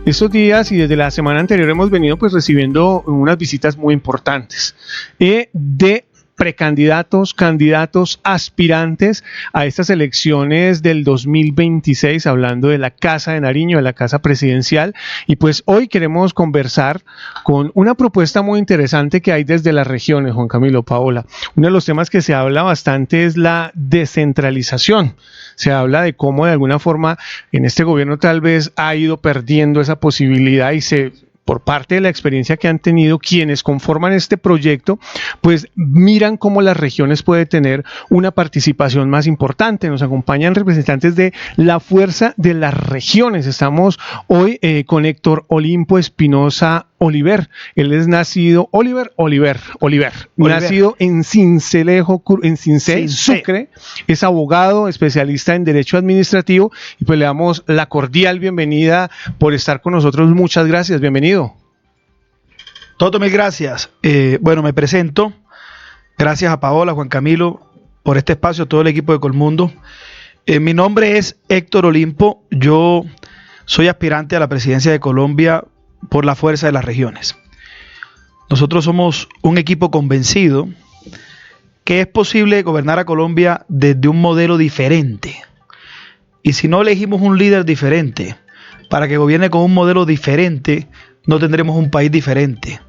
Estos días y desde la semana anterior hemos venido pues recibiendo unas visitas muy importantes de precandidatos, candidatos, aspirantes a estas elecciones del 2026, hablando de la Casa de Nariño, de la Casa Presidencial. Y pues hoy queremos conversar con una propuesta muy interesante que hay desde las regiones, Juan Camilo, Paola. Uno de los temas que se habla bastante es la descentralización. Se habla de cómo de alguna forma en este gobierno tal vez ha ido perdiendo esa posibilidad y por parte de la experiencia que han tenido quienes conforman este proyecto, pues miran cómo las regiones pueden tener una participación más importante. Nos acompañan representantes de la Fuerza de las Regiones. Estamos hoy con Héctor Olimpo Espinosa Oliver. Él es nacido, Oliver, nacido en Sincelejo, en Cincé, Sucre. Es abogado, especialista en Derecho Administrativo, y pues le damos la cordial bienvenida por estar con nosotros. Muchas gracias, bienvenido. Toto, mil gracias. Bueno, me presento. Gracias a Paola, Juan Camilo, por este espacio, a todo el equipo de Colmundo. Mi nombre es Héctor Olimpo. Yo soy aspirante a la presidencia de Colombia por la Fuerza de las Regiones. Nosotros somos un equipo convencido que es posible gobernar a Colombia desde un modelo diferente. Y si no elegimos un líder diferente para que gobierne con un modelo diferente, no tendremos un país diferente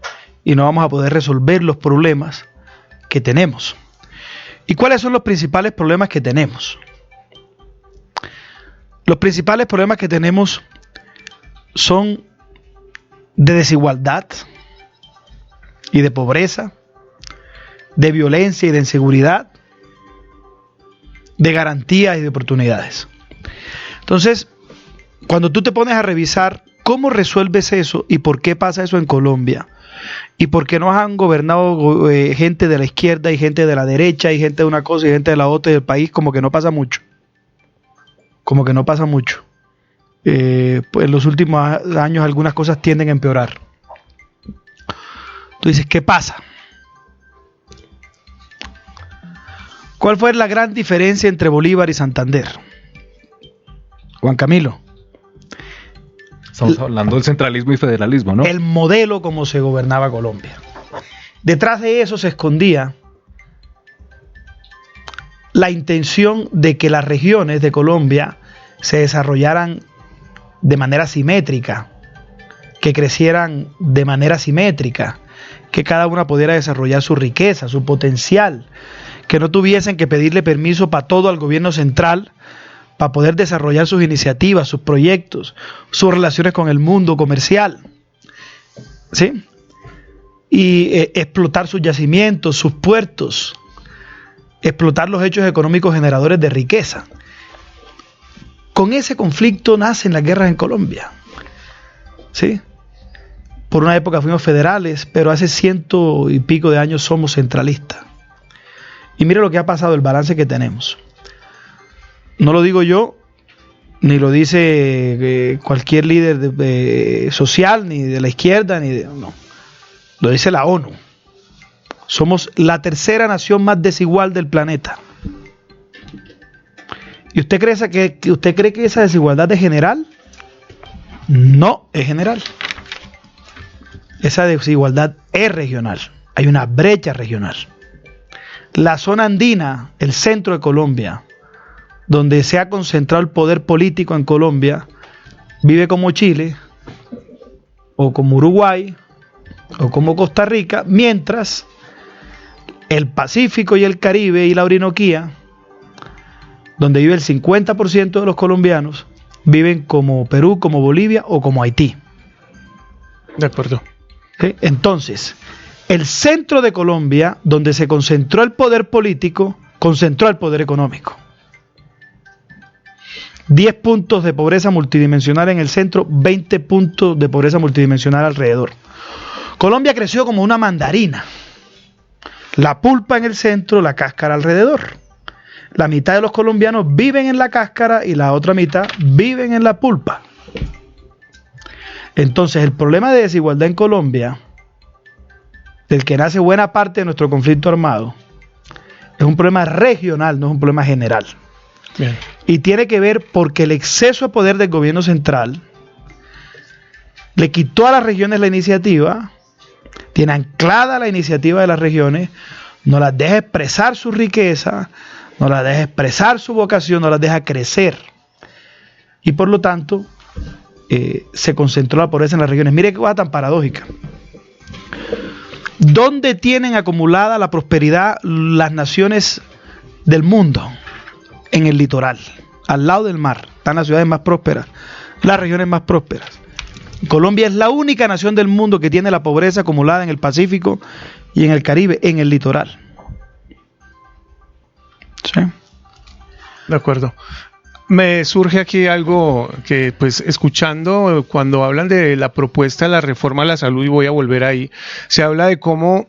y no vamos a poder resolver los problemas que tenemos. ¿Y cuáles son los principales problemas que tenemos? Los principales problemas que tenemos son de desigualdad y de pobreza, de violencia y de inseguridad, de garantías y de oportunidades. Entonces, cuando tú te pones a revisar cómo resuelves eso y por qué pasa eso en Colombia, y por qué nos han gobernado gente de la izquierda y gente de la derecha y gente de una cosa y gente de la otra, y el país como que no pasa mucho. Pues en los últimos años algunas cosas tienden a empeorar. Tú dices, ¿qué pasa? ¿Cuál fue la gran diferencia entre Bolívar y Santander? Juan Camilo. Estamos hablando del centralismo y federalismo, ¿no? El modelo como se gobernaba Colombia. Detrás de eso se escondía la intención de que las regiones de Colombia se desarrollaran de manera simétrica, que crecieran de manera simétrica, que cada una pudiera desarrollar su riqueza, su potencial, que no tuviesen que pedirle permiso para todo al gobierno central para poder desarrollar sus iniciativas, sus proyectos, sus relaciones con el mundo comercial, ¿sí? Y explotar sus yacimientos, sus puertos, explotar los hechos económicos generadores de riqueza. Con ese conflicto nacen las guerras en Colombia, ¿sí? Por una época fuimos federales, pero hace 100 y pico de años somos centralistas. Y mire lo que ha pasado, el balance que tenemos. No lo digo yo, ni lo dice cualquier líder social, ni de la izquierda, no. Lo dice la ONU. Somos la tercera nación más desigual del planeta. ¿Y usted cree que esa desigualdad es general? No es general. Esa desigualdad es regional. Hay una brecha regional. La zona andina, el centro de Colombia, donde se ha concentrado el poder político en Colombia, vive como Chile, o como Uruguay, o como Costa Rica, mientras el Pacífico y el Caribe y la Orinoquía, donde vive el 50% de los colombianos, viven como Perú, como Bolivia o como Haití. De acuerdo. ¿Sí? Entonces, el centro de Colombia, donde se concentró el poder político, concentró el poder económico. 10 puntos de pobreza multidimensional en el centro, 20 puntos de pobreza multidimensional alrededor. Colombia creció como una mandarina. La pulpa en el centro, la cáscara alrededor. La mitad de los colombianos viven en la cáscara y la otra mitad viven en la pulpa. Entonces, el problema de desigualdad en Colombia, del que nace buena parte de nuestro conflicto armado, es un problema regional, no es un problema general. Bien. Y tiene que ver porque el exceso de poder del gobierno central le quitó a las regiones la iniciativa, tiene anclada la iniciativa de las regiones, no las deja expresar su riqueza, no las deja expresar su vocación, no las deja crecer. Y por lo tanto, se concentró la pobreza en las regiones. Mire qué cosa tan paradójica. ¿Dónde tienen acumulada la prosperidad las naciones del mundo? En el litoral, al lado del mar. Están las ciudades más prósperas, las regiones más prósperas. Colombia es la única nación del mundo que tiene la pobreza acumulada en el Pacífico y en el Caribe, en el litoral. ¿Sí? De acuerdo. Me surge aquí algo que, pues, escuchando cuando hablan de la propuesta de la reforma a la salud, y voy a volver ahí, se habla de cómo,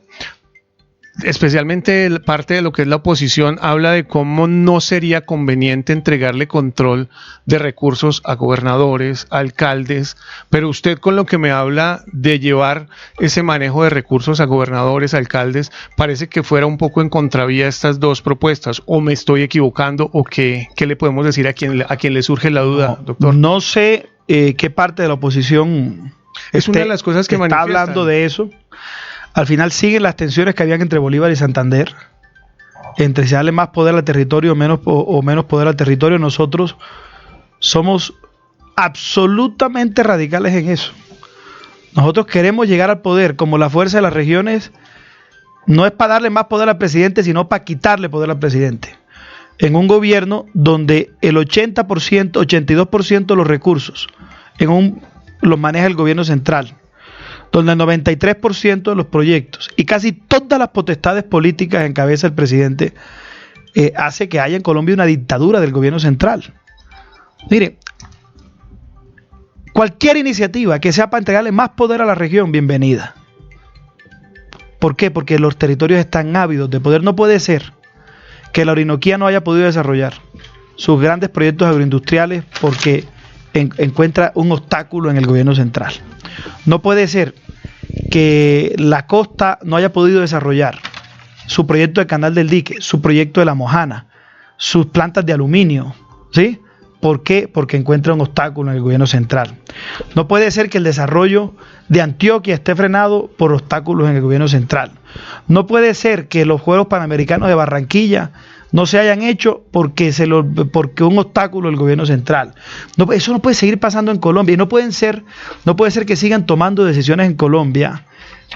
especialmente parte de lo que es la oposición, habla de cómo no sería conveniente entregarle control de recursos a gobernadores, a alcaldes, pero usted con lo que me habla de llevar ese manejo de recursos a gobernadores, alcaldes, parece que fuera un poco en contravía estas dos propuestas, o me estoy equivocando, o qué le podemos decir a quien le surge la duda, doctor. No sé qué parte de la oposición es una de las cosas que está hablando de eso. Al final siguen las tensiones que habían entre Bolívar y Santander, entre si darle más poder al territorio o menos poder al territorio. Nosotros somos absolutamente radicales en eso. Nosotros queremos llegar al poder como la fuerza de las regiones. No es para darle más poder al presidente, sino para quitarle poder al presidente. En un gobierno donde el 80%, 82% de los recursos los maneja el gobierno central, donde el 93% de los proyectos y casi todas las potestades políticas encabeza el presidente, hace que haya en Colombia una dictadura del gobierno central. Mire, cualquier iniciativa que sea para entregarle más poder a la región, bienvenida. ¿Por qué? Porque los territorios están ávidos de poder. No puede ser que la Orinoquía no haya podido desarrollar sus grandes proyectos agroindustriales porque encuentra un obstáculo en el gobierno central. No puede ser que la costa no haya podido desarrollar su proyecto de Canal del Dique, su proyecto de La Mojana, sus plantas de aluminio, ¿sí? ¿Por qué? Porque encuentra un obstáculo en el gobierno central. No puede ser que el desarrollo de Antioquia esté frenado por obstáculos en el gobierno central. No puede ser que los Juegos Panamericanos de Barranquilla no se hayan hecho porque un obstáculo del gobierno central. No, eso no puede seguir pasando en Colombia. Y no puede ser que sigan tomando decisiones en Colombia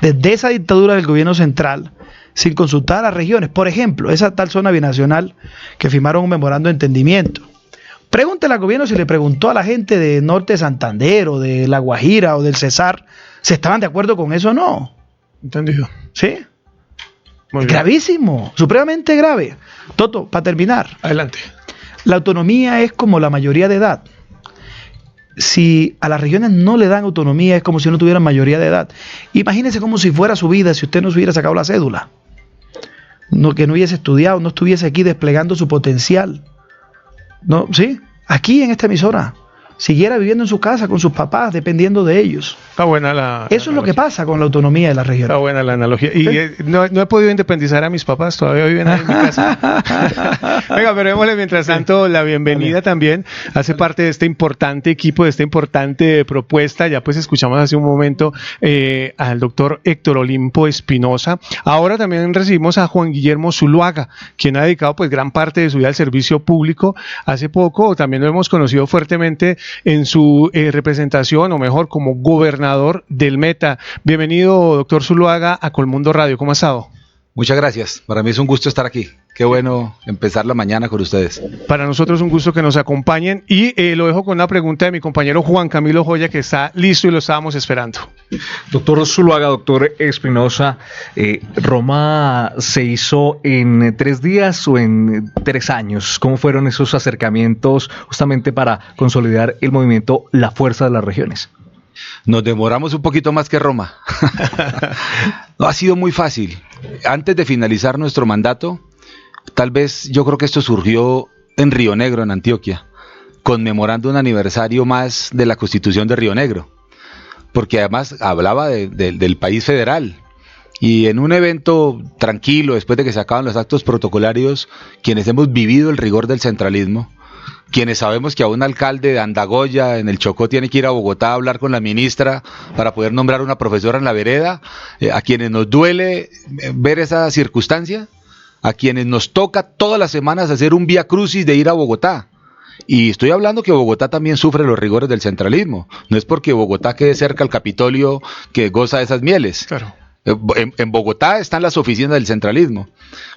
desde esa dictadura del gobierno central sin consultar a las regiones. Por ejemplo, esa tal zona binacional que firmaron un memorando de entendimiento. Pregúntele al gobierno si le preguntó a la gente de Norte de Santander o de La Guajira o del Cesar si estaban de acuerdo con eso o no. Entendido. ¿Sí? Gravísimo, supremamente grave. Toto, para terminar. Adelante. La autonomía es como la mayoría de edad. Si a las regiones no le dan autonomía, es como si no tuvieran mayoría de edad. Imagínese como si fuera su vida si usted no se hubiera sacado la cédula. Que no hubiese estudiado, no estuviese aquí desplegando su potencial. No, ¿sí? Aquí en esta emisora. Siguiera viviendo en su casa con sus papás, dependiendo de ellos. Está buena Eso es lo que pasa con la autonomía de la región. Está buena la analogía. Y no he podido independizar a mis papás, todavía viven ahí en mi casa. Venga, pero démosle mientras tanto la bienvenida también. Hace parte de este importante equipo, de esta importante propuesta. Ya pues escuchamos hace un momento al doctor Héctor Olimpo Espinosa. Ahora también recibimos a Juan Guillermo Zuluaga, quien ha dedicado pues gran parte de su vida al servicio público. Hace poco también lo hemos conocido fuertemente en su representación, o mejor, como gobernador del Meta. Bienvenido, doctor Zuluaga, a Colmundo Radio. ¿Cómo ha estado? Muchas gracias. Para mí es un gusto estar aquí. Qué bueno empezar la mañana con ustedes. Para nosotros es un gusto que nos acompañen y lo dejo con una pregunta de mi compañero Juan Camilo Joya, que está listo y lo estábamos esperando. Doctor Zuluaga, doctor Espinosa, ¿Roma se hizo en 3 días o en 3 años? ¿Cómo fueron esos acercamientos justamente para consolidar el movimiento La Fuerza de las Regiones? Nos demoramos un poquito más que Roma. No ha sido muy fácil. Antes de finalizar nuestro mandato, tal vez yo creo que esto surgió en Río Negro, en Antioquia, conmemorando un aniversario más de la Constitución de Río Negro, porque además hablaba del país federal. Y en un evento tranquilo, después de que se acaban los actos protocolarios, quienes hemos vivido el rigor del centralismo, quienes sabemos que a un alcalde de Andagoya, en el Chocó, tiene que ir a Bogotá a hablar con la ministra para poder nombrar una profesora en la vereda, a quienes nos duele ver esa circunstancia, a quienes nos toca todas las semanas hacer un vía crucis de ir a Bogotá. Y estoy hablando que Bogotá también sufre los rigores del centralismo. No es porque Bogotá quede cerca al Capitolio que goza de esas mieles. Claro. En Bogotá están las oficinas del centralismo,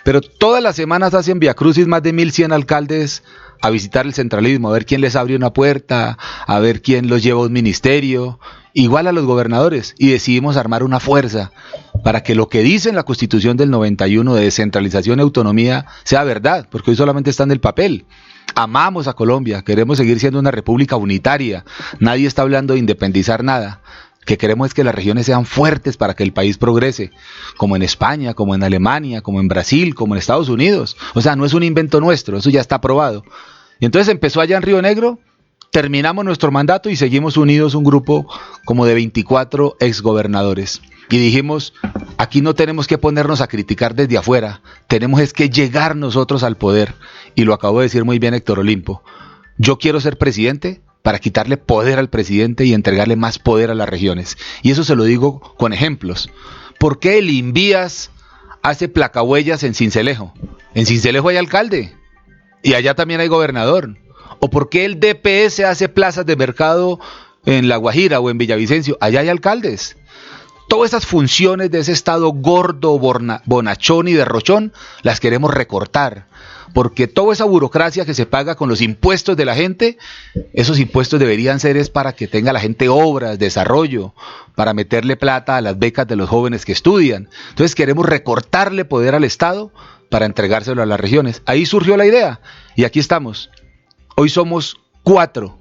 pero todas las semanas hacen viacrucis más de 1.100 alcaldes a visitar el centralismo, a ver quién les abre una puerta, a ver quién los lleva a un ministerio, igual a los gobernadores, y decidimos armar una fuerza para que lo que dice en la Constitución del 91 de descentralización y autonomía sea verdad, porque hoy solamente está en el papel. Amamos a Colombia, queremos seguir siendo una república unitaria, nadie está hablando de independizar nada. Que queremos es que las regiones sean fuertes para que el país progrese, como en España, como en Alemania, como en Brasil, como en Estados Unidos. O sea, no es un invento nuestro, eso ya está aprobado. Y entonces empezó allá en Río Negro, terminamos nuestro mandato y seguimos unidos un grupo como de 24 exgobernadores. Y dijimos, aquí no tenemos que ponernos a criticar desde afuera, tenemos es que llegar nosotros al poder. Y lo acabó de decir muy bien Héctor Olimpo. Yo quiero ser presidente para quitarle poder al presidente y entregarle más poder a las regiones. Y eso se lo digo con ejemplos. ¿Por qué el Invías hace placahuellas en Sincelejo? En Sincelejo hay alcalde y allá también hay gobernador. ¿O por qué el DPS hace plazas de mercado en La Guajira o en Villavicencio? Allá hay alcaldes. Todas esas funciones de ese estado gordo, bonachón y derrochón las queremos recortar. Porque toda esa burocracia que se paga con los impuestos de la gente, esos impuestos deberían ser es para que tenga la gente obras, desarrollo, para meterle plata a las becas de los jóvenes que estudian. Entonces queremos recortarle poder al Estado para entregárselo a las regiones. Ahí surgió la idea y aquí estamos. Hoy somos cuatro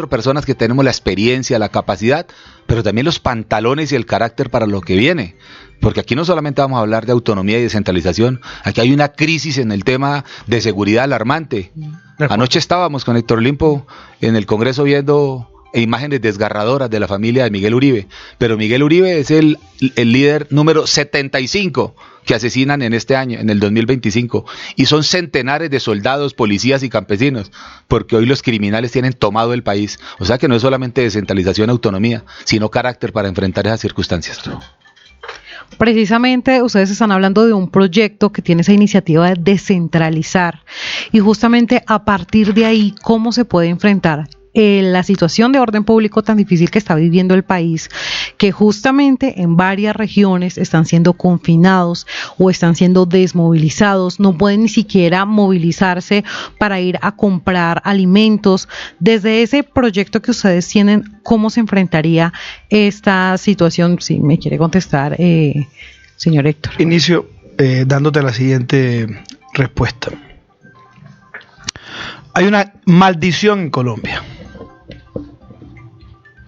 personas que tenemos la experiencia, la capacidad, pero también los pantalones y el carácter para lo que viene. Porque aquí no solamente vamos a hablar de autonomía y descentralización, aquí hay una crisis en el tema de seguridad alarmante. Anoche estábamos con Héctor Olimpo en el Congreso viendo imágenes desgarradoras de la familia de Miguel Uribe, pero Miguel Uribe es el líder número 75 que asesinan en este año, en el 2025, y son centenares de soldados, policías y campesinos, porque hoy los criminales tienen tomado el país. O sea que no es solamente descentralización, autonomía, sino carácter para enfrentar esas circunstancias. Precisamente ustedes están hablando de un proyecto que tiene esa iniciativa de descentralizar y justamente a partir de ahí, ¿cómo se puede enfrentar la situación de orden público tan difícil que está viviendo el país, que justamente en varias regiones están siendo confinados o están siendo desmovilizados, no pueden ni siquiera movilizarse para ir a comprar alimentos? Desde ese proyecto que ustedes tienen, ¿cómo se enfrentaría esta situación? Si me quiere contestar, señor Héctor. Inicio dándote la siguiente respuesta. Hay una maldición en Colombia.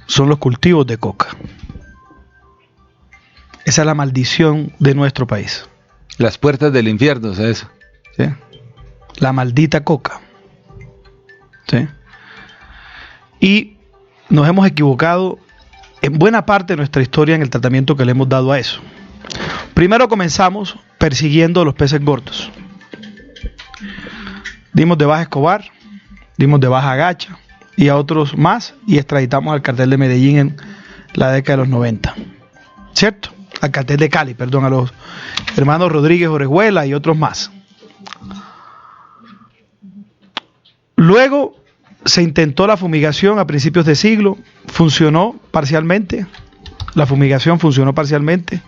Son los cultivos de coca. Esa es la maldición de nuestro país. Las puertas del infierno, o sea, eso. ¿Sí? La maldita coca. ¿Sí? Y nos hemos equivocado en buena parte de nuestra historia en el tratamiento que le hemos dado a eso. Primero comenzamos persiguiendo a los peces gordos. Dimos de baja a Escobar, dimos de baja a Gacha y a otros más y extraditamos al cartel de Medellín en la década de los 90. ¿Cierto? Al cartel de Cali, perdón, a los hermanos Rodríguez Orejuela y otros más. Luego se intentó la fumigación a principios de siglo, funcionó parcialmente. La fumigación funcionó parcialmente.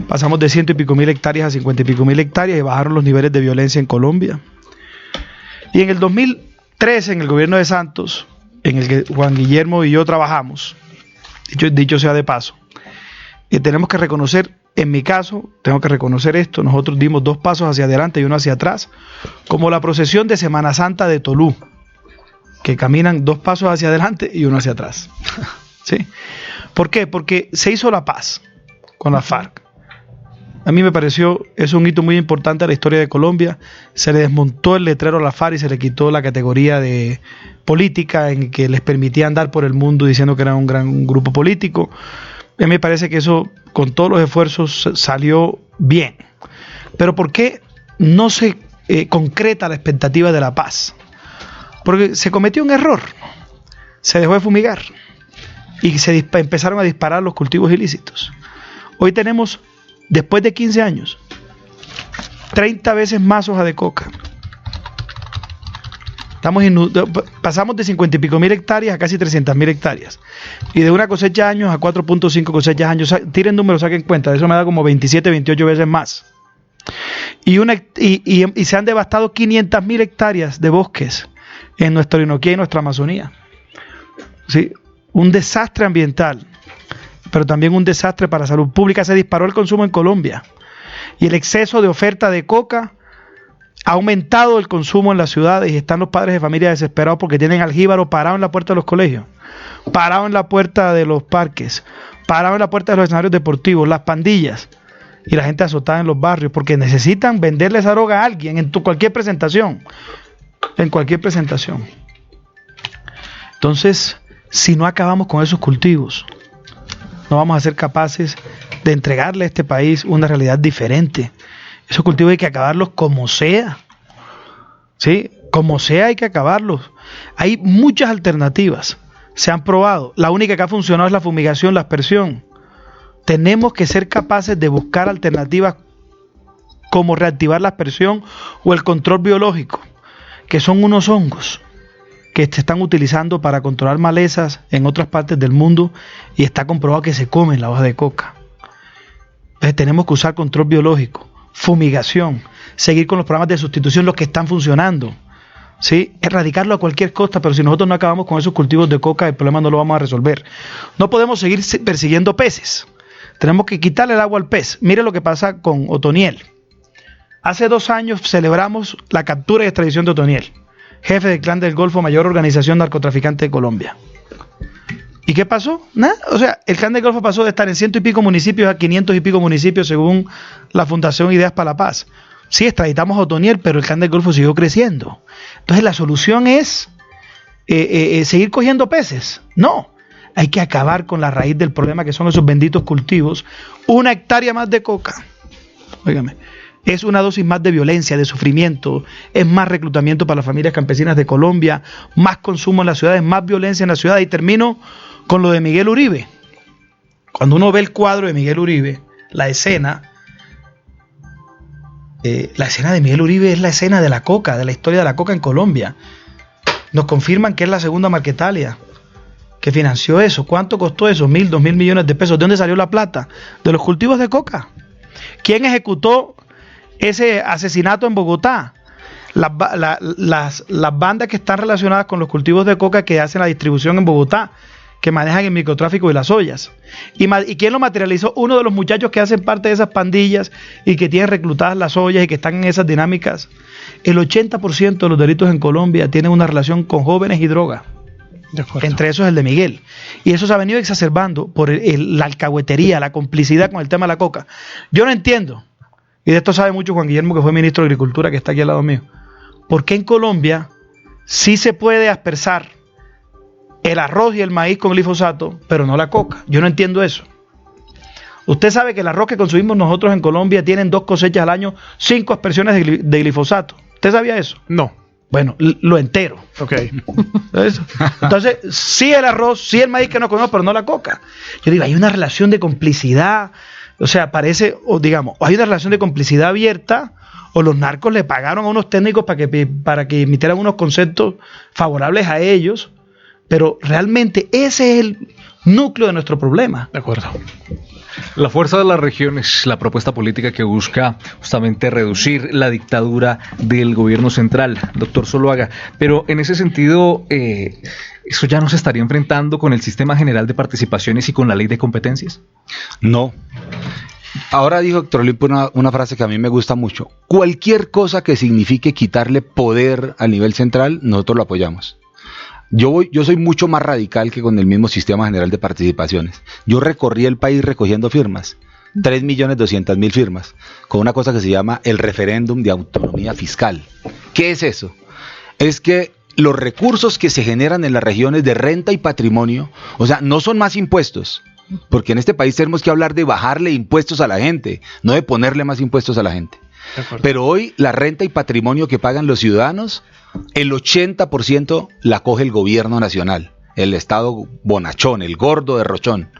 Pasamos de 100 y pico mil hectáreas a 50 y pico mil hectáreas y bajaron los niveles de violencia en Colombia. Y en el 2013, en el gobierno de Santos, en el que Juan Guillermo y yo trabajamos, dicho sea de paso, y tenemos que reconocer, en mi caso, tengo que reconocer esto, nosotros dimos 2 pasos hacia adelante y 1 hacia atrás, como la procesión de Semana Santa de Tolú, que caminan 2 pasos hacia adelante y 1 hacia atrás. ¿Sí? ¿Por qué? Porque se hizo la paz con la FARC. A mí me pareció, es un hito muy importante a la historia de Colombia. Se le desmontó el letrero a la FARC y se le quitó la categoría de política en que les permitía andar por el mundo diciendo que era un gran grupo político. A mí me parece que eso, con todos los esfuerzos, salió bien. Pero ¿por qué no se concreta la expectativa de la paz? Porque se cometió un error. Se dejó de fumigar. Y empezaron a disparar los cultivos ilícitos. Hoy tenemos, después de 15 años, 30 veces más hoja de coca. Pasamos de 50 y pico mil hectáreas a casi 300.000 hectáreas. Y de una cosecha años a 4.5 cosechas años. Tiren números, saquen cuenta. Eso me da como 27, 28 veces más. Y se han devastado 500.000 hectáreas de bosques en nuestra Orinoquía y nuestra Amazonía. ¿Sí? Un desastre ambiental, pero también un desastre para la salud pública. Se disparó el consumo en Colombia. Y el exceso de oferta de coca ha aumentado el consumo en las ciudades y están los padres de familia desesperados porque tienen al jíbaro parado en la puerta de los colegios, parado en la puerta de los parques, parado en la puerta de los escenarios deportivos, las pandillas y la gente azotada en los barrios porque necesitan venderle esa droga a alguien en cualquier presentación. En cualquier presentación. Entonces, si no acabamos con esos cultivos, no vamos a ser capaces de entregarle a este país una realidad diferente. Esos cultivos hay que acabarlos como sea. ¿Sí? Como sea hay que acabarlos. Hay muchas alternativas. Se han probado. La única que ha funcionado es la fumigación, la aspersión. Tenemos que ser capaces de buscar alternativas como reactivar la aspersión o el control biológico, que son unos hongos que se están utilizando para controlar malezas en otras partes del mundo y está comprobado que se comen la hoja de coca. Entonces tenemos que usar control biológico, fumigación, seguir con los programas de sustitución, los que están funcionando, ¿sí? Erradicarlo a cualquier costa, pero si nosotros no acabamos con esos cultivos de coca, el problema no lo vamos a resolver. No podemos seguir persiguiendo peces, tenemos que quitarle el agua al pez. Mire lo que pasa con Otoniel. Hace 2 años celebramos la captura y extradición de Otoniel, jefe del Clan del Golfo, mayor organización narcotraficante de Colombia. ¿Y qué pasó? Nada. O sea, el Clan del Golfo pasó de estar en 100 y pico municipios a 500 y pico municipios según la Fundación Ideas para la Paz. Sí, extraditamos a Otoniel, pero el Clan del Golfo siguió creciendo. Entonces la solución es seguir cogiendo peces. No, hay que acabar con la raíz del problema que son esos benditos cultivos. 1 hectárea más de coca. Óigame. Es una dosis más de violencia, de sufrimiento, es más reclutamiento para las familias campesinas de Colombia, más consumo en las ciudades, más violencia en las ciudades. Y termino con lo de Miguel Uribe. Cuando uno ve el cuadro de Miguel Uribe, la escena de Miguel Uribe es la escena de la coca, de la historia de la coca en Colombia. Nos confirman que es la segunda Marquetalia que financió eso. ¿Cuánto costó eso? 1.000, 2.000 millones de pesos. ¿De dónde salió la plata? De los cultivos de coca. ¿Quién ejecutó ese asesinato en Bogotá? Las bandas que están relacionadas con los cultivos de coca que hacen la distribución en Bogotá, que manejan el microtráfico y las ollas. ¿Y quién lo materializó? Uno de los muchachos que hacen parte de esas pandillas y que tienen reclutadas las ollas y que están en esas dinámicas. El 80% de los delitos en Colombia tienen una relación con jóvenes y droga. Entre esos el de Miguel. Y eso se ha venido exacerbando por la alcahuetería, la complicidad con el tema de la coca. Yo no entiendo, y de esto sabe mucho Juan Guillermo, que fue ministro de Agricultura, que está aquí al lado mío, ¿por qué en Colombia sí se puede aspersar el arroz y el maíz con glifosato, pero no la coca? Yo no entiendo eso. Usted sabe que el arroz que consumimos nosotros en Colombia tienen 2 cosechas al año, 5 aspersiones de glifosato. ¿Usted sabía eso? No. Bueno, lo entero. Ok. Entonces, sí el arroz, sí el maíz que no comemos, pero no la coca. Yo digo, hay una relación de complicidad. O sea, parece, o digamos, hay una relación de complicidad abierta, o los narcos le pagaron a unos técnicos para que emitieran unos conceptos favorables a ellos, pero realmente ese es el núcleo de nuestro problema. De acuerdo. La fuerza de las regiones, la propuesta política que busca justamente reducir la dictadura del gobierno central, doctor Zuluaga. Pero en ese sentido, ¿eso ya no se estaría enfrentando con el sistema general de participaciones y con la ley de competencias? No. Ahora dijo doctor Olimpo una frase que a mí me gusta mucho. Cualquier cosa que signifique quitarle poder al nivel central, nosotros lo apoyamos. Yo soy mucho más radical que con el mismo sistema general de participaciones. Yo recorrí el país recogiendo firmas, 3.200.000 firmas, con una cosa que se llama el referéndum de autonomía fiscal. ¿Qué es eso? Es que los recursos que se generan en las regiones de renta y patrimonio, o sea, no son más impuestos, porque en este país tenemos que hablar de bajarle impuestos a la gente, no de ponerle más impuestos a la gente. Pero hoy la renta y patrimonio que pagan los ciudadanos el 80% la coge el gobierno nacional, el Estado bonachón, el gordo de Rochón.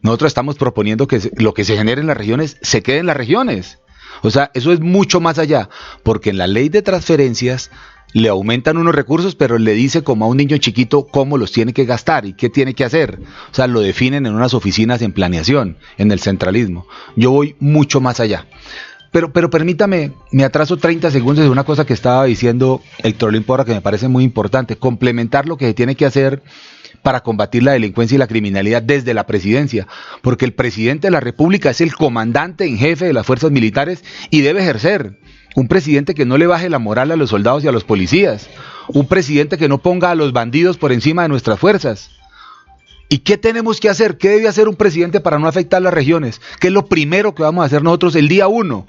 Nosotros estamos proponiendo que lo que se genere en las regiones se quede en las regiones. O sea, eso es mucho más allá, porque en la ley de transferencias le aumentan unos recursos, pero le dice como a un niño chiquito cómo los tiene que gastar y qué tiene que hacer. O sea, lo definen en unas oficinas en planeación, en el centralismo. Yo voy mucho más allá. Pero permítame, me atraso 30 segundos de una cosa que estaba diciendo Héctor Olimpo ahora que me parece muy importante, complementar lo que se tiene que hacer para combatir la delincuencia y la criminalidad desde la presidencia, porque el presidente de la República es el comandante en jefe de las fuerzas militares y debe ejercer. Un presidente que no le baje la moral a los soldados y a los policías, un presidente que no ponga a los bandidos por encima de nuestras fuerzas. ¿Y qué tenemos que hacer? ¿Qué debe hacer un presidente para no afectar las regiones? ¿Qué es lo primero que vamos a hacer nosotros el día 1?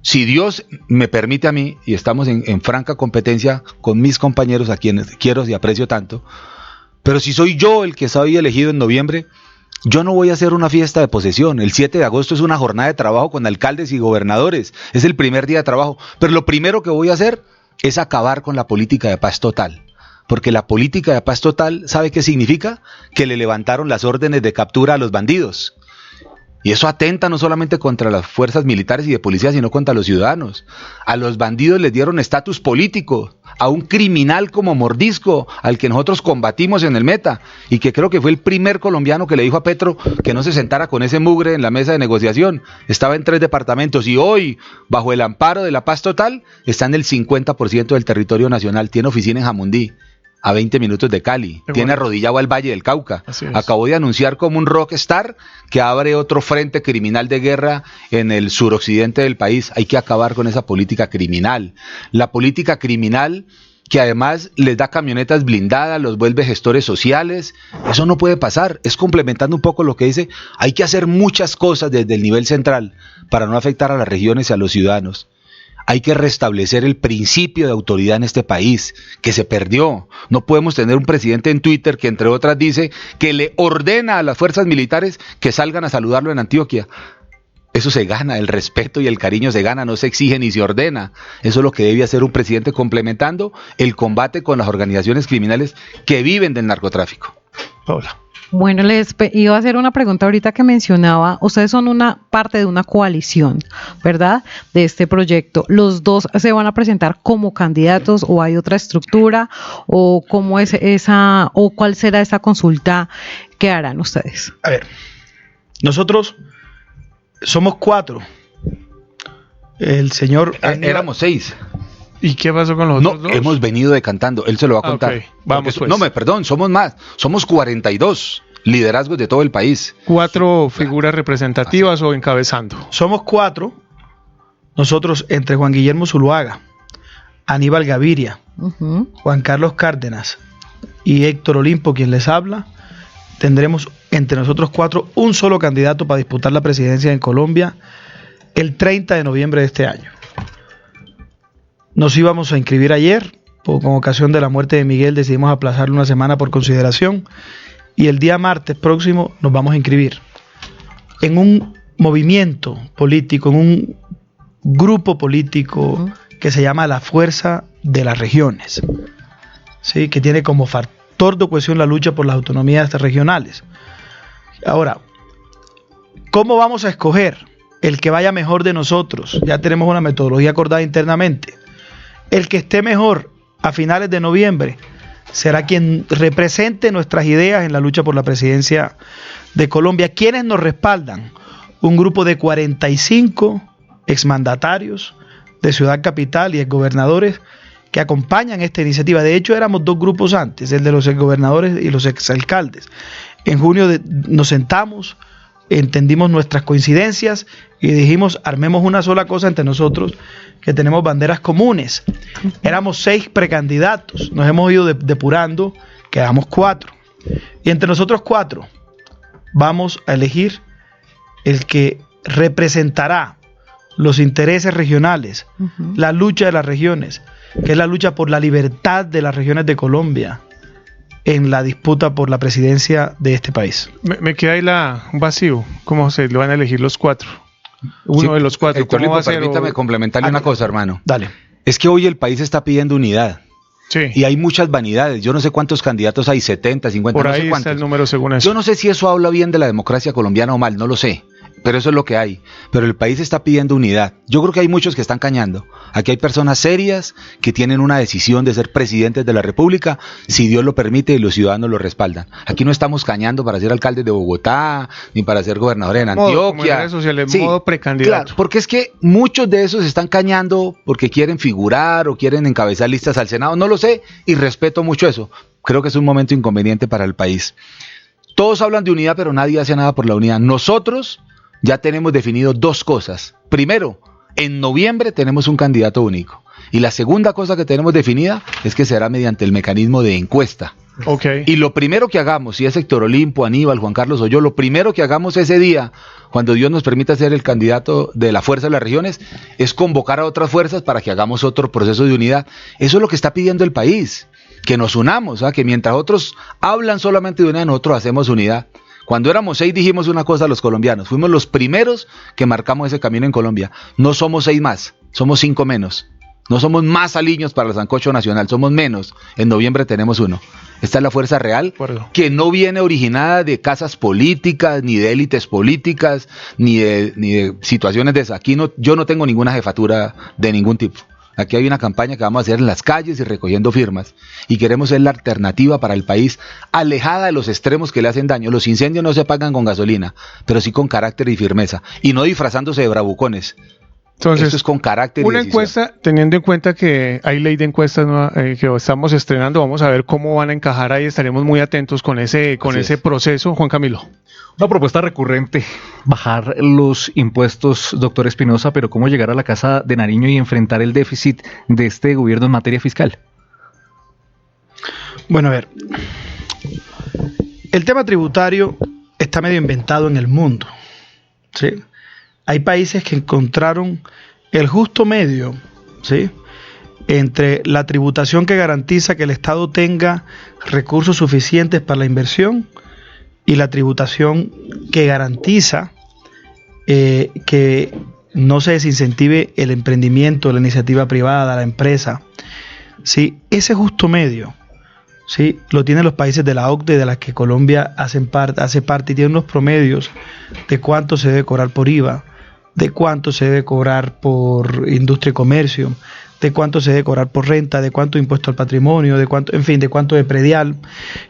Si Dios me permite a mí, y estamos en franca competencia con mis compañeros a quienes quiero y aprecio tanto, pero si soy yo el que soy elegido en noviembre, yo no voy a hacer una fiesta de posesión. El 7 de agosto es una jornada de trabajo con alcaldes y gobernadores. Es el primer día de trabajo. Pero lo primero que voy a hacer es acabar con la política de paz total. Porque la política de paz total, ¿sabe qué significa? Que le levantaron las órdenes de captura a los bandidos. Y eso atenta no solamente contra las fuerzas militares y de policía, sino contra los ciudadanos. A los bandidos les dieron estatus político, a un criminal como Mordisco, al que nosotros combatimos en el Meta, y que creo que fue el primer colombiano que le dijo a Petro que no se sentara con ese mugre en la mesa de negociación. Estaba en 3 departamentos y hoy, bajo el amparo de la paz total, está en el 50% del territorio nacional. Tiene oficina en Jamundí, a 20 minutos de Cali, tiene arrodillado al Valle del Cauca. Acabó de anunciar como un rockstar que abre otro frente criminal de guerra en el suroccidente del país. Hay que acabar con esa política criminal. La política criminal que además les da camionetas blindadas, los vuelve gestores sociales. Eso no puede pasar. Es complementando un poco lo que dice, hay que hacer muchas cosas desde el nivel central para no afectar a las regiones y a los ciudadanos. Hay que restablecer el principio de autoridad en este país, que se perdió. No podemos tener un presidente en Twitter que, entre otras, dice que le ordena a las fuerzas militares que salgan a saludarlo en Antioquia. Eso se gana, el respeto y el cariño se gana, no se exige ni se ordena. Eso es lo que debe hacer un presidente, complementando el combate con las organizaciones criminales que viven del narcotráfico. Hola. Bueno, les iba a hacer una pregunta ahorita que mencionaba, ustedes son una parte de una coalición, ¿verdad? De este proyecto. ¿Los dos se van a presentar como candidatos o hay otra estructura o cómo es esa o cuál será esa consulta que harán ustedes? A ver, nosotros somos 4. El señor éramos 6. ¿Y qué pasó con los otros dos? Hemos venido decantando, él se lo va a contar. Okay. Vamos pues. Perdón, somos más, somos 42 liderazgos de todo el país. 4 figuras representativas o encabezando. Somos 4, nosotros entre Juan Guillermo Zuluaga, Aníbal Gaviria, Juan Carlos Cárdenas y Héctor Olimpo, quien les habla, tendremos entre nosotros 4 un solo candidato para disputar la presidencia en Colombia el 30 de noviembre de este año. Nos íbamos a inscribir ayer, con ocasión de la muerte de Miguel decidimos aplazarlo una semana por consideración y el día martes próximo nos vamos a inscribir en un movimiento político, en un grupo político que se llama la Fuerza de las Regiones, ¿sí? Que tiene como factor de cohesión la lucha por las autonomías regionales. Ahora, ¿cómo vamos a escoger el que vaya mejor de nosotros? Ya tenemos una metodología acordada internamente. El que esté mejor a finales de noviembre será quien represente nuestras ideas en la lucha por la presidencia de Colombia. ¿Quiénes nos respaldan? Un grupo de 45 exmandatarios de Ciudad Capital y exgobernadores que acompañan esta iniciativa. De hecho, éramos 2 grupos antes, el de los exgobernadores y los exalcaldes. En junio nos sentamos, entendimos nuestras coincidencias y dijimos, armemos una sola cosa entre nosotros, que tenemos banderas comunes. Éramos 6 precandidatos, nos hemos ido depurando, quedamos 4. Y entre nosotros 4 vamos a elegir el que representará los intereses regionales, la lucha de las regiones, que es la lucha por la libertad de las regiones de Colombia en la disputa por la presidencia de este país. Me queda ahí un vacío. ¿Cómo se lo van a elegir los 4? Uno de los 4. Héctor, permítame complementarle una cosa, hermano. Dale. Es que hoy el país está pidiendo unidad. Sí. Y hay muchas vanidades. Yo no sé cuántos candidatos hay, 70, 50, Por no ahí sé cuántos. está el número según eso. Yo no sé si eso habla bien de la democracia colombiana o mal, no lo sé. Pero eso es lo que hay. Pero el país está pidiendo unidad. Yo creo que hay muchos que están cañando. Aquí hay personas serias que tienen una decisión de ser presidentes de la República, si Dios lo permite y los ciudadanos lo respaldan. Aquí no estamos cañando para ser alcaldes de Bogotá, ni para ser gobernadores en Antioquia. Como en redes sociales, Sí, modo precandidato. claro, porque es que muchos de esos están cañando porque quieren figurar o quieren encabezar listas al Senado. No lo sé y respeto mucho eso. Creo que es un momento inconveniente para el país. Todos hablan de unidad, pero nadie hace nada por la unidad. Nosotros ya tenemos definido dos cosas. Primero, en noviembre tenemos un candidato único. Y la segunda cosa que tenemos definida es que será mediante el mecanismo de encuesta. Ok. Y lo primero que hagamos, si es Héctor Olimpo, Aníbal, Juan Carlos o yo, lo primero que hagamos ese día, cuando Dios nos permita ser el candidato de la Fuerza de las Regiones, es convocar a otras fuerzas para que hagamos otro proceso de unidad. Eso es lo que está pidiendo el país, que nos unamos, que mientras otros hablan solamente de unidad, nosotros hacemos unidad. Cuando éramos 6 dijimos una cosa a los colombianos, fuimos los primeros que marcamos ese camino en Colombia. No somos 6 más, somos 5 menos. No somos más aliños para el sancocho nacional, somos menos. En noviembre tenemos 1. Esta es la fuerza real, que no viene originada de casas políticas, ni de élites políticas, ni de situaciones de esas. Aquí yo no tengo ninguna jefatura de ningún tipo. Aquí hay una campaña que vamos a hacer en las calles y recogiendo firmas. Y queremos ser la alternativa para el país, alejada de los extremos que le hacen daño. Los incendios no se apagan con gasolina, pero sí con carácter y firmeza. Y no disfrazándose de bravucones. Entonces, esto es con carácter una y decisión. encuesta, teniendo en cuenta que hay ley de encuestas que estamos estrenando, vamos a ver cómo van a encajar ahí, estaremos muy atentos con ese proceso. Juan Camilo. Una propuesta recurrente, bajar los impuestos, doctor Espinosa, pero ¿cómo llegar a la Casa de Nariño y enfrentar el déficit de este gobierno en materia fiscal? Bueno, a ver, el tema tributario está medio inventado en el mundo, ¿sí? Hay países que encontraron el justo medio, ¿sí?, entre la tributación que garantiza que el Estado tenga recursos suficientes para la inversión y la tributación que garantiza que no se desincentive el emprendimiento, la iniciativa privada, la empresa. ¿Sí? Ese justo medio, ¿sí?, lo tienen los países de la OCDE, de las que Colombia hace parte, y tienen unos promedios de cuánto se debe cobrar por IVA, de cuánto se debe cobrar por industria y comercio, de cuánto se debe cobrar por renta, de cuánto impuesto al patrimonio, de cuánto, en fin, de cuánto de predial.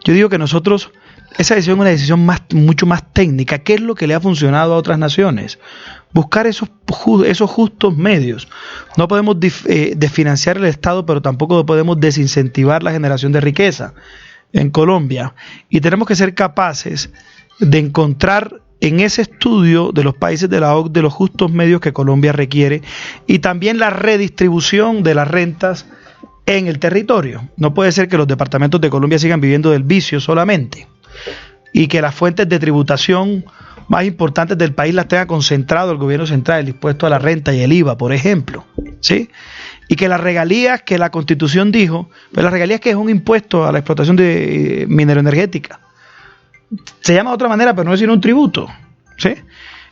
Yo digo que nosotros, esa decisión es una decisión mucho más técnica. ¿Qué es lo que le ha funcionado a otras naciones? Buscar esos justos medios. No podemos desfinanciar el Estado, pero tampoco podemos desincentivar la generación de riqueza en Colombia. Y tenemos que ser capaces de encontrar en ese estudio de los países de la OCDE los justos medios que Colombia requiere, y también la redistribución de las rentas en el territorio. No puede ser que los departamentos de Colombia sigan viviendo del vicio solamente, y que las fuentes de tributación más importantes del país las tenga concentrado el gobierno central, el impuesto a la renta y el IVA, por ejemplo, ¿sí? Y que las regalías que la Constitución dijo, pues las regalías, que es un impuesto a la explotación de mineroenergética, se llama de otra manera, pero no es sino un tributo, ¿sí?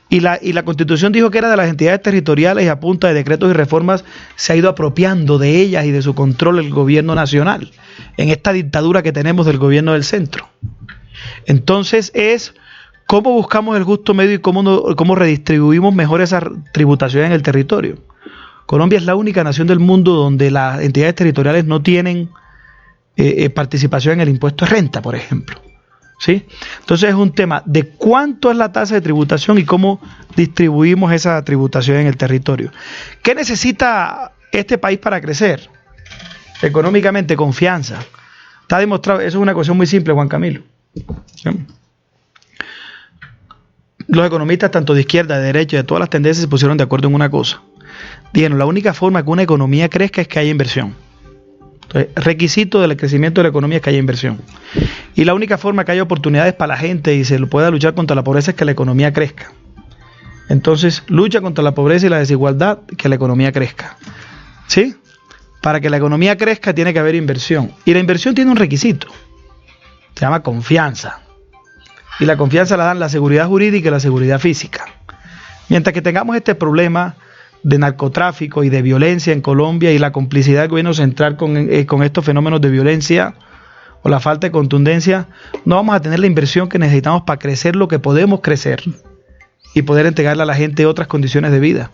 Y la Constitución dijo que era de las entidades territoriales, y a punta de decretos y reformas se ha ido apropiando de ellas y de su control el gobierno nacional, en esta dictadura que tenemos del gobierno del centro. Entonces es cómo buscamos el justo medio y cómo redistribuimos mejor esa tributación en el territorio. Colombia es la única nación del mundo donde las entidades territoriales no tienen participación en el impuesto de renta, por ejemplo, ¿sí? Entonces es un tema de cuánto es la tasa de tributación y cómo distribuimos esa tributación en el territorio. ¿Qué necesita este país para crecer? Económicamente, confianza. Está demostrado, eso es una cuestión muy simple, Juan Camilo. ¿Sí? Los economistas, tanto de izquierda, de derecha, de todas las tendencias, se pusieron de acuerdo en una cosa. Dijeron, la única forma que una economía crezca es que haya inversión. Entonces, requisito del crecimiento de la economía es que haya inversión. Y la única forma que haya oportunidades para la gente y se pueda luchar contra la pobreza es que la economía crezca. Entonces, lucha contra la pobreza y la desigualdad, que la economía crezca. ¿Sí? Para que la economía crezca tiene que haber inversión. Y la inversión tiene un requisito. Se llama confianza. Y la confianza la dan la seguridad jurídica y la seguridad física. Mientras que tengamos este problema de narcotráfico y de violencia en Colombia y la complicidad del gobierno central con estos fenómenos de violencia o la falta de contundencia, no vamos a tener la inversión que necesitamos para crecer lo que podemos crecer y poder entregarle a la gente otras condiciones de vida.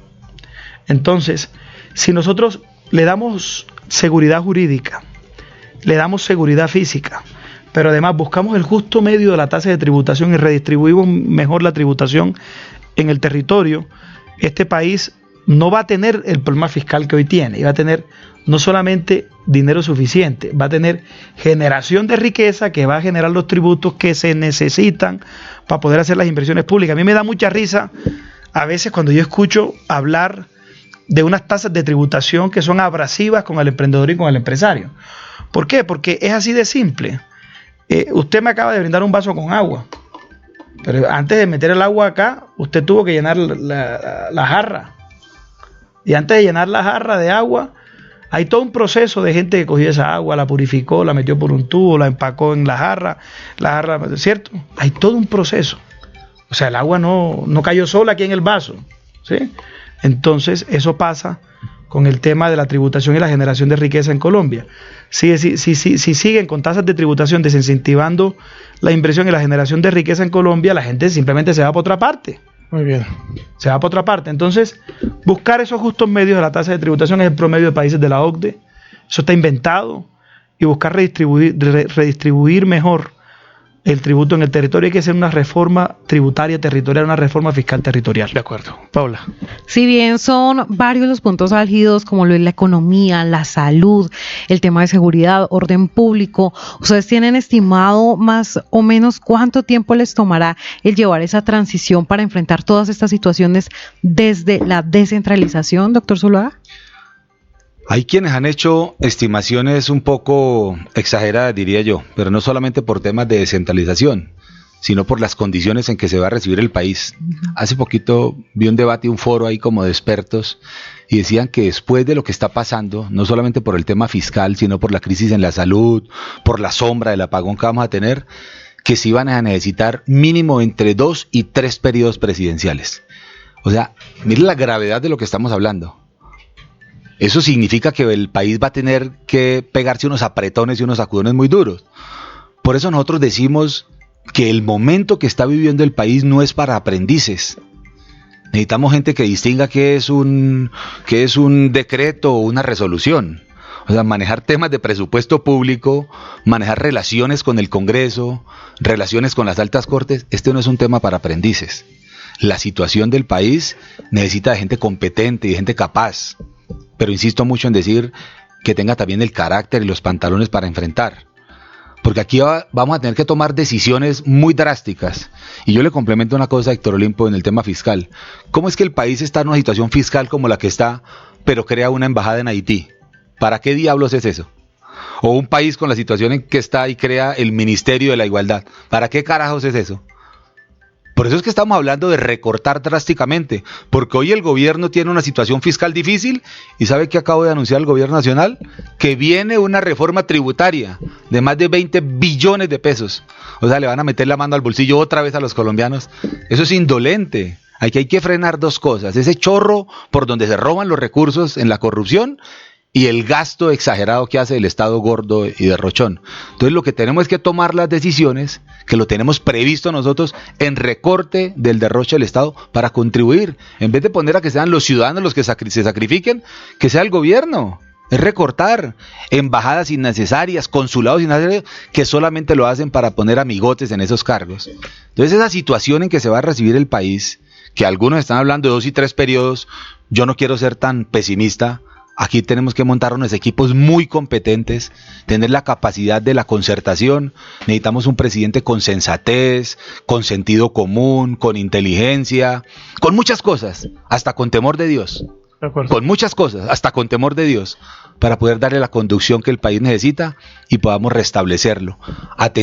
Entonces, si nosotros le damos seguridad jurídica, le damos seguridad física, pero además buscamos el justo medio de la tasa de tributación y redistribuimos mejor la tributación en el territorio, este país no va a tener el problema fiscal que hoy tiene, y va a tener no solamente dinero suficiente, va a tener generación de riqueza que va a generar los tributos que se necesitan para poder hacer las inversiones públicas. A mí me da mucha risa a veces cuando yo escucho hablar de unas tasas de tributación que son abrasivas con el emprendedor y con el empresario. ¿Por qué? Porque es así de simple. Usted me acaba de brindar un vaso con agua, pero antes de meter el agua acá, usted tuvo que llenar la jarra. Y antes de llenar la jarra de agua, hay todo un proceso de gente que cogió esa agua, la purificó, la metió por un tubo, la empacó en la jarra, ¿cierto? Hay todo un proceso. O sea, el agua no cayó sola aquí en el vaso, ¿sí? Entonces, eso pasa con el tema de la tributación y la generación de riqueza en Colombia. Si siguen con tasas de tributación desincentivando la inversión y la generación de riqueza en Colombia, la gente simplemente se va para otra parte. Muy bien. Se va para otra parte. Entonces, buscar esos justos medios de la tasa de tributación es el promedio de países de la OCDE. Eso está inventado. Y buscar redistribuir mejor el tributo en el territorio. Hay que hacer una reforma tributaria territorial, una reforma fiscal territorial. De acuerdo. Paula. Si bien son varios los puntos álgidos, como lo es la economía, la salud, el tema de seguridad, orden público, ¿ustedes tienen estimado más o menos cuánto tiempo les tomará el llevar esa transición para enfrentar todas estas situaciones desde la descentralización, doctor Zuluaga? Hay quienes han hecho estimaciones un poco exageradas, diría yo, pero no solamente por temas de descentralización, sino por las condiciones en que se va a recibir el país. Hace poquito vi un debate, un foro ahí como de expertos, y decían que después de lo que está pasando, no solamente por el tema fiscal, sino por la crisis en la salud, por la sombra del apagón que vamos a tener, que se iban a necesitar mínimo entre 2 y 3 periodos presidenciales. O sea, miren la gravedad de lo que estamos hablando. Eso significa que el país va a tener que pegarse unos apretones y unos sacudones muy duros. Por eso nosotros decimos que el momento que está viviendo el país no es para aprendices. Necesitamos gente que distinga qué es un decreto o una resolución. O sea, manejar temas de presupuesto público, manejar relaciones con el Congreso, relaciones con las altas cortes, este no es un tema para aprendices. La situación del país necesita de gente competente y de gente capaz. Pero insisto mucho en decir que tenga también el carácter y los pantalones para enfrentar. Porque aquí vamos a tener que tomar decisiones muy drásticas. Y yo le complemento una cosa a Héctor Olimpo en el tema fiscal. ¿Cómo es que el país está en una situación fiscal como la que está, pero crea una embajada en Haití? ¿Para qué diablos es eso? O un país con la situación en que está y crea el Ministerio de la Igualdad. ¿Para qué carajos es eso? Por eso es que estamos hablando de recortar drásticamente, porque hoy el gobierno tiene una situación fiscal difícil y ¿sabe qué acabo de anunciar el gobierno nacional? Que viene una reforma tributaria de más de 20 billones de pesos. O sea, le van a meter la mano al bolsillo otra vez a los colombianos. Eso es indolente. Aquí hay que frenar dos cosas, ese chorro por donde se roban los recursos en la corrupción y el gasto exagerado que hace el Estado gordo y derrochón. Entonces lo que tenemos es que tomar las decisiones, que lo tenemos previsto nosotros, en recorte del derroche del Estado para contribuir. En vez de poner a que sean los ciudadanos los que se sacrifiquen, que sea el gobierno. Es recortar embajadas innecesarias, consulados innecesarios, que solamente lo hacen para poner amigotes en esos cargos. Entonces esa situación en que se va a recibir el país, que algunos están hablando de 2 y 3 periodos, yo no quiero ser tan pesimista. Aquí tenemos que montar unos equipos muy competentes, tener la capacidad de la concertación. Necesitamos un presidente con sensatez, con sentido común, con inteligencia, con muchas cosas, hasta con temor de Dios. Con muchas cosas, hasta con temor de Dios, para poder darle la conducción que el país necesita y podamos restablecerlo,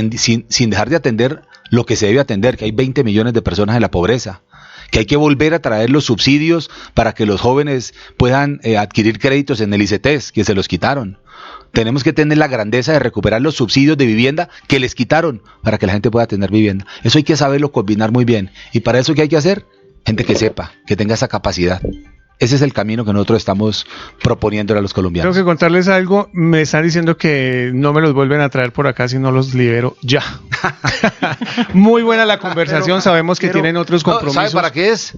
sin dejar de atender lo que se debe atender, que hay 20 millones de personas en la pobreza, que hay que volver a traer los subsidios para que los jóvenes puedan adquirir créditos en el ICETEX, que se los quitaron. Tenemos que tener la grandeza de recuperar los subsidios de vivienda que les quitaron para que la gente pueda tener vivienda. Eso hay que saberlo combinar muy bien. Y para eso, ¿qué hay que hacer? Gente que sepa, que tenga esa capacidad. Ese es el camino que nosotros estamos proponiendo a los colombianos. Tengo que contarles algo. Me están diciendo que no me los vuelven a traer por acá si no los libero ya. Muy buena la conversación. Sabemos que tienen otros compromisos. ¿Sabe para qué es?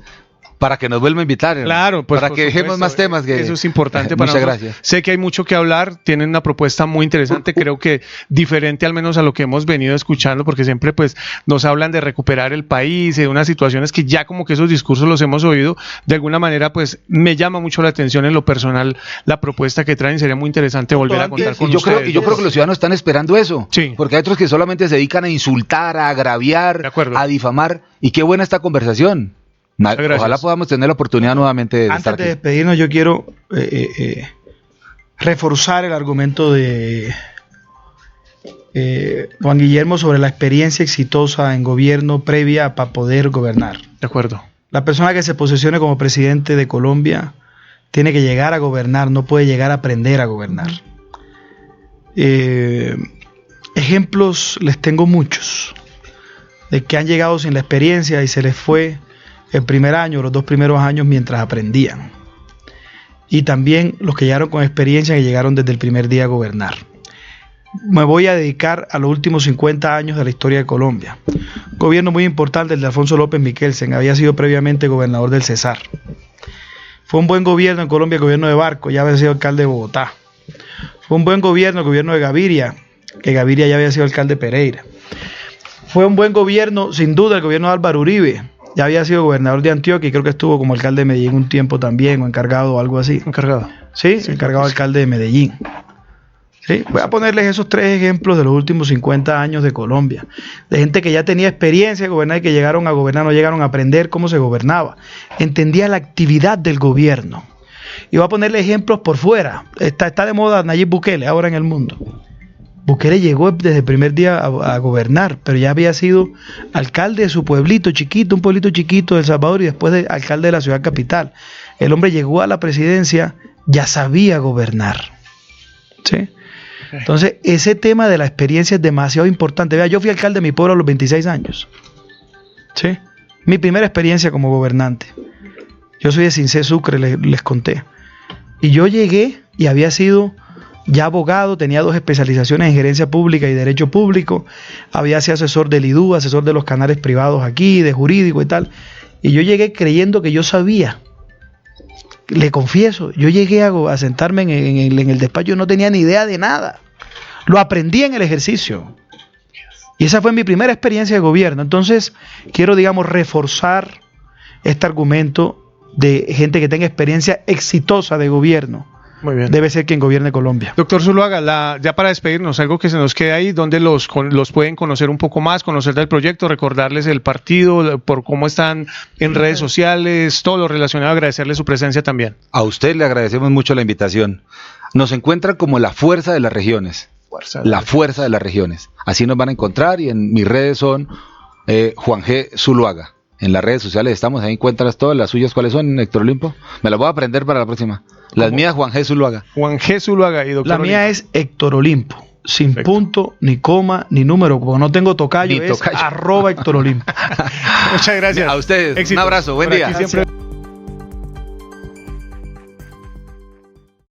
Para que nos vuelva a invitar. Claro, pues para que dejemos más temas. Eso es importante para Muchas nosotros. gracias. Sé que hay mucho que hablar, tienen una propuesta muy interesante, creo que diferente al menos a lo que hemos venido escuchando, porque siempre pues nos hablan de recuperar el país, de unas situaciones que ya como que esos discursos los hemos oído, de alguna manera pues me llama mucho la atención en lo personal la propuesta que traen, sería muy interesante volver a contar con ustedes. Y yo creo que los ciudadanos están esperando eso, sí. Porque hay otros que solamente se dedican a insultar, a agraviar, a difamar, y qué buena esta conversación. Ojalá podamos tener la oportunidad nuevamente de estar aquí. Antes de despedirnos, yo quiero reforzar el argumento de Juan Guillermo sobre la experiencia exitosa en gobierno previa para poder gobernar. De acuerdo. La persona que se posesione como presidente de Colombia tiene que llegar a gobernar, no puede llegar a aprender a gobernar. Ejemplos les tengo muchos de que han llegado sin la experiencia y se les fue el primer año, los 2 primeros años mientras aprendían. Y también los que llegaron con experiencia, que llegaron desde el primer día a gobernar. Me voy a dedicar a los últimos 50 años de la historia de Colombia. Un gobierno muy importante, el de Alfonso López Miquelsen, había sido previamente gobernador del Cesar. Fue un buen gobierno en Colombia, el gobierno de Barco, ya había sido alcalde de Bogotá. Fue un buen gobierno el gobierno de Gaviria, que Gaviria ya había sido alcalde de Pereira. Fue un buen gobierno, sin duda, el gobierno de Álvaro Uribe. Ya había sido gobernador de Antioquia y creo que estuvo como alcalde de Medellín un tiempo también, o encargado o algo así. Encargado. Sí, encargado alcalde de Medellín. ¿Sí? Voy a ponerles esos 3 ejemplos de los últimos 50 años de Colombia. De gente que ya tenía experiencia de gobernar y que llegaron a gobernar, no llegaron a aprender cómo se gobernaba. Entendía la actividad del gobierno. Y voy a ponerle ejemplos por fuera. Está de moda Nayib Bukele ahora en el mundo. Bukele llegó desde el primer día a gobernar, pero ya había sido alcalde de su pueblito chiquito, un pueblito chiquito de El Salvador, y después de alcalde de la ciudad capital. El hombre llegó a la presidencia, ya sabía gobernar. ¿Sí? Entonces, ese tema de la experiencia es demasiado importante. Vea, yo fui alcalde de mi pueblo a los 26 años. ¿Sí? Mi primera experiencia como gobernante. Yo soy de Cincé, Sucre, les conté. Y yo llegué y había sido ya abogado, tenía 2 especializaciones en gerencia pública y derecho público, había sido asesor del IDU, asesor de los canales privados aquí, de jurídico y tal, y yo llegué creyendo que yo sabía. Le confieso, yo llegué a sentarme en el despacho, no tenía ni idea de nada, lo aprendí en el ejercicio, y esa fue mi primera experiencia de gobierno. Entonces quiero, digamos, reforzar este argumento de gente que tenga experiencia exitosa de gobierno. Muy bien. Debe ser quien gobierne Colombia. Doctor Zuluaga, ya para despedirnos, algo que se nos quede ahí, donde los pueden conocer un poco más, conocer del proyecto, recordarles el partido, por cómo están en redes sociales, todo lo relacionado, agradecerle su presencia también. A usted le agradecemos mucho la invitación. Nos encuentran como la fuerza de las regiones. La fuerza de las regiones. Así nos van a encontrar, y en mis redes son Juan G. Zuluaga. En las redes sociales estamos, ahí encuentras todas. Las suyas, ¿cuáles son, Héctor Olimpo? Me las voy a aprender para la próxima. Las mías, Juan G. Zuluaga. Juan G. Zuluaga y doctor La mía Olimpo. es Héctor Olimpo, sin Perfecto. punto, ni coma, ni número, porque no tengo tocayo, Ni es tocayo. @Héctor Olimpo. Muchas gracias. A ustedes, Éxitos. un abrazo, buen Por día. aquí siempre-